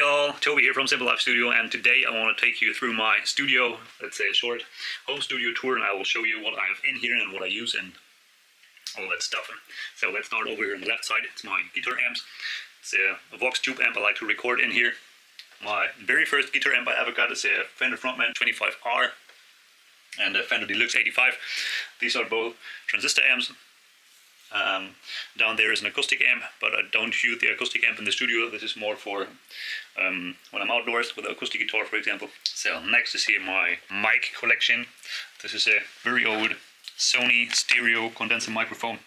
all, Toby here from Simple Life Studio, and today I want to take you through my studio, let's say a short home studio tour, and I will show you what I have in here and what I use and all that stuff. So let's start over here on the left side. It's my guitar amps. It's a Vox tube amp I like to record in here. My very first guitar amp I ever got is a Fender Frontman 25R and a Fender Deluxe 85. These are both transistor amps. Down there is an acoustic amp, but I don't use the acoustic amp in the studio. This is more for when I'm outdoors with an acoustic guitar, for example. So next is here my mic collection. This is a very old Sony stereo condenser microphone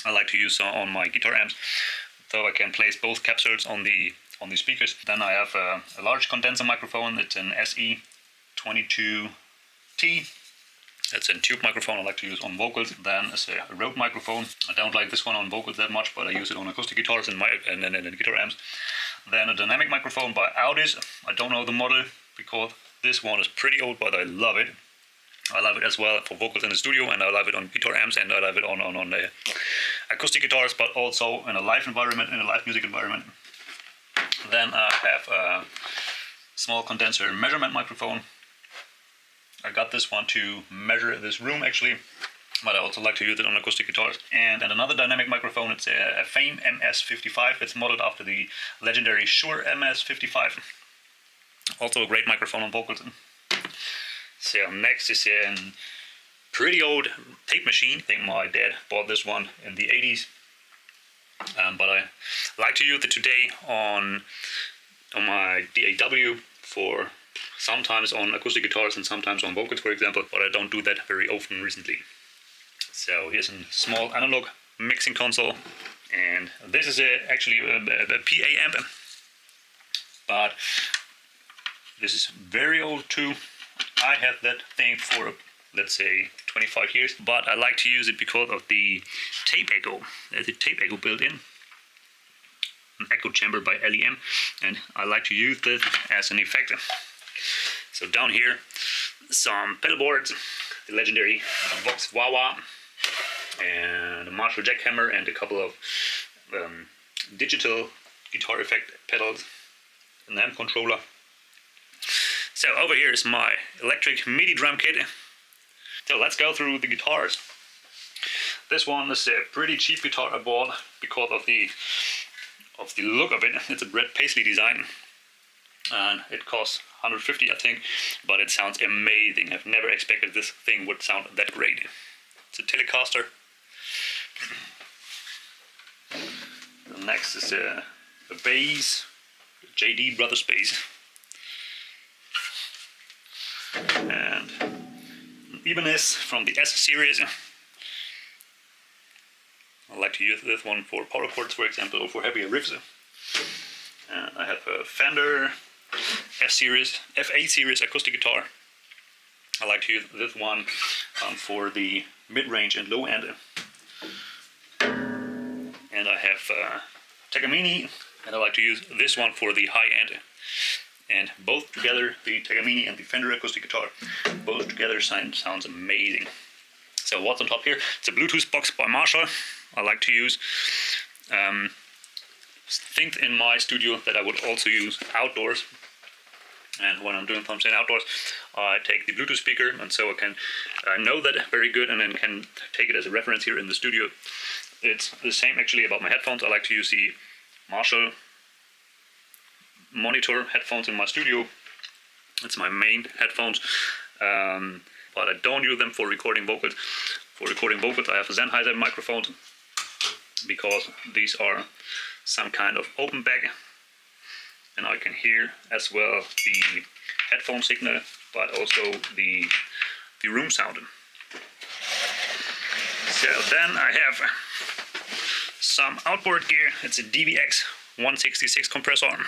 I like to use on my guitar amps, so I can place both capsules on the speakers. Then I have a large condenser microphone. It's an SE22T. That's a tube microphone I like to use on vocals. Then it's a Rode microphone. I don't like this one on vocals that much, but I use it on acoustic guitars and guitar amps. Then a dynamic microphone by Audis. I don't know the model because this one is pretty old, but I love it. I love it as well for vocals in the studio, and I love it on guitar amps, and I love it on the acoustic guitars, but also in a live environment, in a live music environment. Then I have a small condenser measurement microphone. I got this one to measure this room actually, but I also like to use it on acoustic guitars. And another dynamic microphone, it's a Fame MS55. It's modeled after the legendary Shure MS55. Also a great microphone on vocals. So next is a pretty old tape machine. I think my dad bought this one in the 80s. But I like to use it today on my DAW for sometimes on acoustic guitars and sometimes on vocals, for example, but I don't do that very often recently. So here's a small analog mixing console, and this is actually a PA amp, but this is very old too. I had that thing for, let's say, 25 years, but I like to use it because of the tape echo. There's a tape echo built in, an echo chamber by LEM, and I like to use this as an effect. So down here, some pedal boards, the legendary Vox Wah-Wah, and a Marshall jackhammer, and a couple of digital guitar effect pedals, an amp controller. So over here is my electric MIDI drum kit. So let's go through the guitars. This one is a pretty cheap guitar I bought because of the look of it. It's a Brett Paisley design, and it costs $150, I think, but it sounds amazing. I've never expected this thing would sound that great. It's a Telecaster. The next is a bass, JD Brothers bass, and an Ibanez from the S series. I like to use this one for power chords, for example, or for heavier riffs. And I have a Fender FA series acoustic guitar. I like to use this one for the mid-range and low end. And I have Takamine, and I like to use this one for the high end. And both together, the Takamine and the Fender acoustic guitar, both together sounds amazing. So what's on top here? It's a Bluetooth box by Marshall. I like to use things in my studio that I would also use outdoors. And when I'm doing something outdoors, I take the Bluetooth speaker, and so I can know that very good, and then can take it as a reference here in the studio. It's the same actually about my headphones. I like to use the Marshall monitor headphones in my studio. It's my main headphones, but I don't use them for recording vocals. For recording vocals, I have a Sennheiser microphone because these are some kind of open back, and I can hear as well the headphone signal, but also the room sound. So then I have some outboard gear. It's a DVX 166 compressor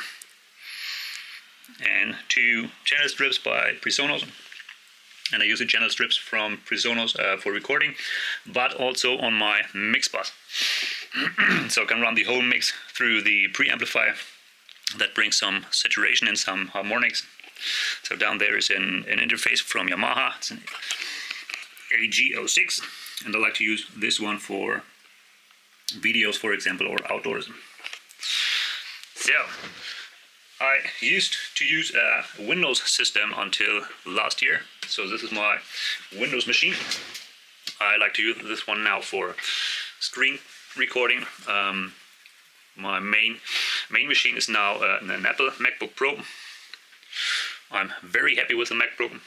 and two channel strips by Presonus. And I use the channel strips from Presonus for recording, but also on my mix bus. So I can run the whole mix through the preamplifier. That brings some saturation and some harmonics. So down there is an interface from Yamaha. It's an AG06, and I like to use this one for videos, for example, or outdoors. So I used to use a Windows system until last year, so this is my Windows machine. I like to use this one now for screen recording. My main machine is now an Apple MacBook Pro. I'm very happy with the MacBook.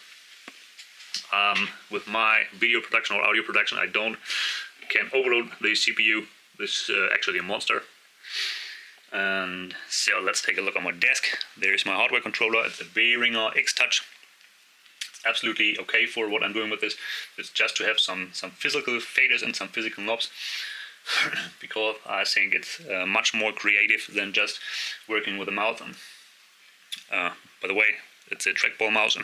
With my video production or audio production, I can overload the CPU. This is actually a monster. And so let's take a look on my desk. There's my hardware controller. It's a Behringer X-Touch. It's absolutely okay for what I'm doing with this. It's just to have some physical faders and some physical knobs, because I think it's much more creative than just working with a mouse. By the way, it's a trackball mouse.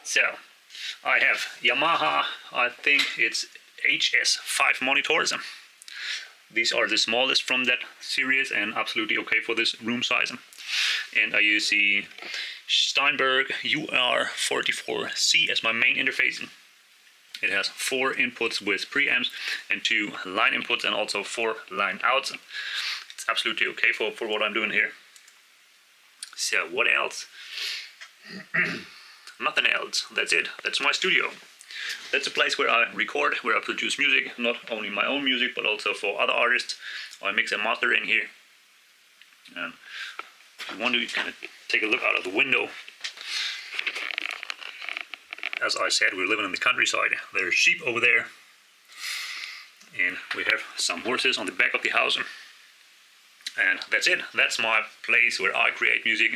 So I have Yamaha, I think it's HS5 monitors. These are the smallest from that series and absolutely okay for this room size. And I use the Steinberg UR44C as my main interface. It has 4 inputs with preamps and 2 line inputs and also 4 line outs. It's absolutely okay for what I'm doing here. So what else? Nothing else. That's it. That's my studio. That's a place where I record, where I produce music, not only my own music, but also for other artists. I mix and master in here. And if you want to kind of take a look out of the window, as I said, we're living in the countryside. There's sheep over there, and we have some horses on the back of the house. And that's it. That's my place where I create music.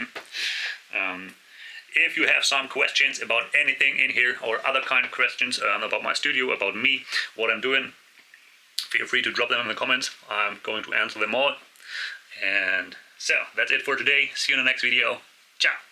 If you have some questions about anything in here or other kind of questions about my studio, about me, what I'm doing, feel free to drop them in the comments. I'm going to answer them all. And so that's it for today. See you in the next video. Ciao.